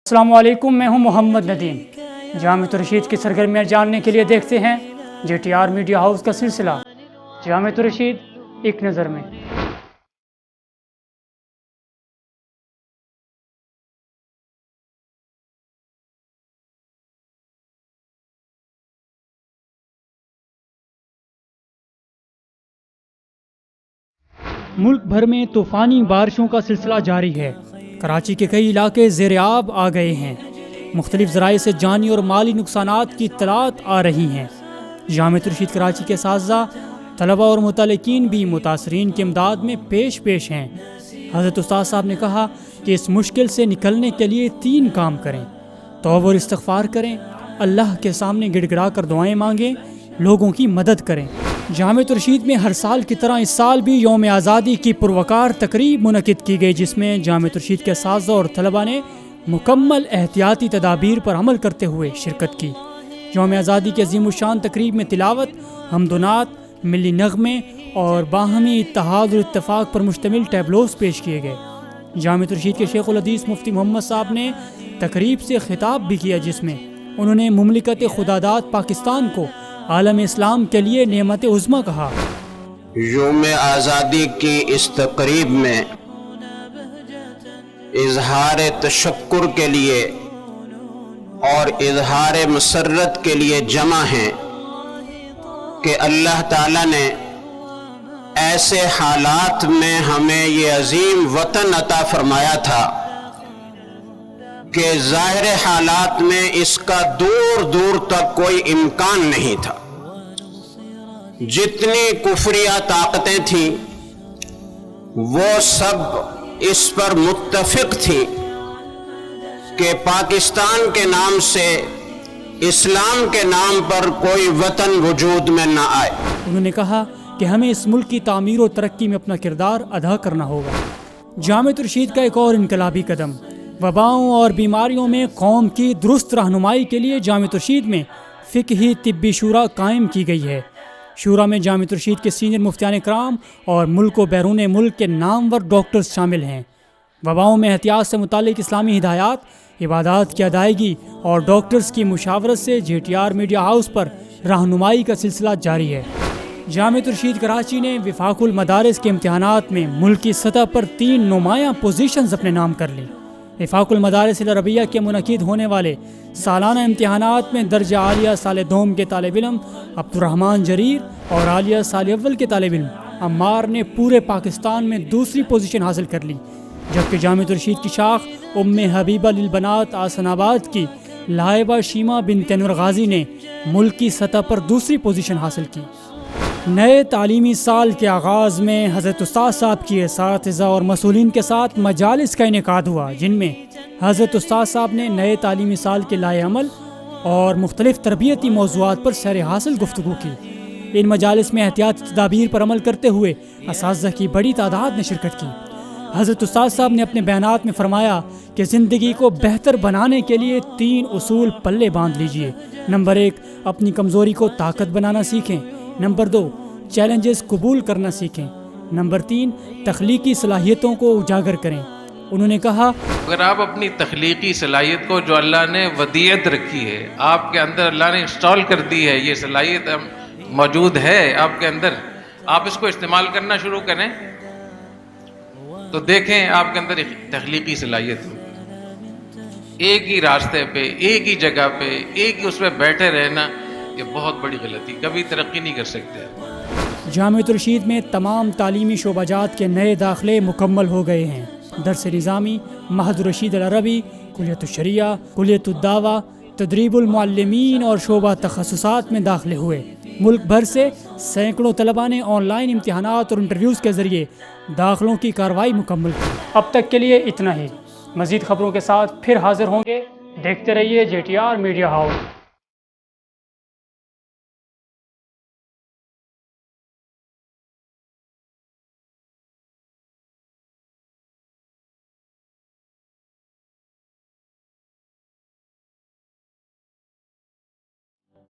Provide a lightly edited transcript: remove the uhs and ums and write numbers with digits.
السلام علیکم، میں ہوں محمد ندیم۔ جامعۃ الرشید کی سرگرمیاں جاننے کے لیے دیکھتے ہیں جے ٹی آر میڈیا ہاؤس کا سلسلہ جامعۃ الرشید ایک نظر میں۔ ملک بھر میں طوفانی بارشوں کا سلسلہ جاری ہے۔ کراچی کے کئی علاقے زیر آب آ گئے ہیں۔ مختلف ذرائع سے جانی اور مالی نقصانات کی اطلاعات آ رہی ہیں۔ جامعۃ الرشید کراچی کے اساتذہ، طلباء اور متعلقین بھی متاثرین کی امداد میں پیش ہیں۔ حضرت استاد صاحب نے کہا کہ اس مشکل سے نکلنے کے لیے 3 کام کریں: توبہ اور استغفار کریں، اللہ کے سامنے گڑ گڑا کر دعائیں مانگیں، لوگوں کی مدد کریں۔ جامعۃ الرشید میں ہر سال کی طرح اس سال بھی یوم آزادی کی پروقار تقریب منعقد کی گئی، جس میں جامعۃ الرشید کے اساتذہ اور طلباء نے مکمل احتیاطی تدابیر پر عمل کرتے ہوئے شرکت کی۔ یوم آزادی کی عظیم الشان تقریب میں تلاوت، حمد و نعت، ملی نغمے اور باہمی اتحاد اور اتفاق پر مشتمل ٹیبلوز پیش کیے گئے۔ جامعۃ الرشید کے شیخ الحدیث مفتی محمد صاحب نے تقریب سے خطاب بھی کیا، جس میں انہوں نے مملکت خداداد پاکستان کو عالم اسلام کے لیے نعمت عظمیٰ کہا۔ یوم آزادی کی اس تقریب میں اظہار تشکر کے لیے اور اظہار مسرت کے لیے جمع ہیں کہ اللہ تعالیٰ نے ایسے حالات میں ہمیں یہ عظیم وطن عطا فرمایا تھا کہ ظاہر حالات میں اس کا دور دور تک کوئی امکان نہیں تھا۔ جتنی کفریہ طاقتیں تھیں وہ سب اس پر متفق تھی کہ پاکستان کے نام سے اسلام کے نام پر کوئی وطن وجود میں نہ آئے۔ انہوں نے کہا کہ ہمیں اس ملک کی تعمیر و ترقی میں اپنا کردار ادا کرنا ہوگا۔ جامعۃ الرشید کا ایک اور انقلابی قدم: وباؤں اور بیماریوں میں قوم کی درست رہنمائی کے لیے جامعۃ الرشید میں فقہی طبی شورا قائم کی گئی ہے۔ شورا میں جامعۃ الرشید کے سینئر مفتیان کرام اور ملک و بیرون ملک کے نامور ڈاکٹرز شامل ہیں۔ وباؤں میں احتیاط سے متعلق اسلامی ہدایات، عبادات کی ادائیگی اور ڈاکٹرز کی مشاورت سے جے ٹی آر میڈیا ہاؤس پر رہنمائی کا سلسلہ جاری ہے۔ جامعۃ الرشید کراچی نے وفاق المدارس کے امتحانات میں ملکی سطح پر 3 نمایاں پوزیشنز اپنے نام کر لی۔ وفاق المدارس العربیہ کے منعقد ہونے والے سالانہ امتحانات میں درجہ عالیہ سال دوم کے طالب علم عبد الرحمن جریر اور عالیہ سال اول کے طالب علم عمار نے پورے پاکستان میں دوسری پوزیشن حاصل کر لی، جبکہ جامعۃ الرشید کی شاخ ام حبیبہ للبنات آسن آباد کی لائبہ شیمہ بنت انور غازی نے ملکی سطح پر دوسری پوزیشن حاصل کی۔ نئے تعلیمی سال کے آغاز میں حضرت استاد صاحب کی اساتذہ اور مسئولین کے ساتھ مجالس کا انعقاد ہوا، جن میں حضرت استاد صاحب نے نئے تعلیمی سال کے لائحہ عمل اور مختلف تربیتی موضوعات پر سیر حاصل گفتگو کی۔ ان مجالس میں احتیاطی تدابیر پر عمل کرتے ہوئے اساتذہ کی بڑی تعداد نے شرکت کی۔ حضرت استاد صاحب نے اپنے بیانات میں فرمایا کہ زندگی کو بہتر بنانے کے لیے 3 اصول پلے باندھ لیجئے۔ نمبر 1، اپنی کمزوری کو طاقت بنانا سیکھیں۔ نمبر 2، چیلنجز قبول کرنا سیکھیں۔ نمبر 3، تخلیقی صلاحیتوں کو اجاگر کریں۔ انہوں نے کہا، اگر آپ اپنی تخلیقی صلاحیت کو جو اللہ نے ودیعت رکھی ہے، آپ کے اندر اللہ نے انسٹال کر دی ہے، یہ صلاحیت موجود ہے آپ کے اندر، آپ اس کو استعمال کرنا شروع کریں تو دیکھیں آپ کے اندر ایک تخلیقی صلاحیت ہوگی۔ ایک ہی راستے پہ، ایک ہی جگہ پہ، ایک ہی اس پہ بیٹھے رہنا، یہ بہت بڑی غلطی، کبھی ترقی نہیں کر سکتے۔ جامعۃ الرشید میں تمام تعلیمی شعبہ جات کے نئے داخلے مکمل ہو گئے ہیں۔ درس نظامی، معہد الرشید العربی، کلیت الشریعہ، کلیت الدعوہ، تدریب المعلمین اور شعبہ تخصصات میں داخلے ہوئے۔ ملک بھر سے سینکڑوں طلباء نے آن لائن امتحانات اور انٹرویوز کے ذریعے داخلوں کی کارروائی مکمل کی۔ اب تک کے لیے اتنا ہی۔ مزید خبروں کے ساتھ پھر حاضر ہوں گے۔ دیکھتے رہیے جے ٹی آر میڈیا ہاؤس۔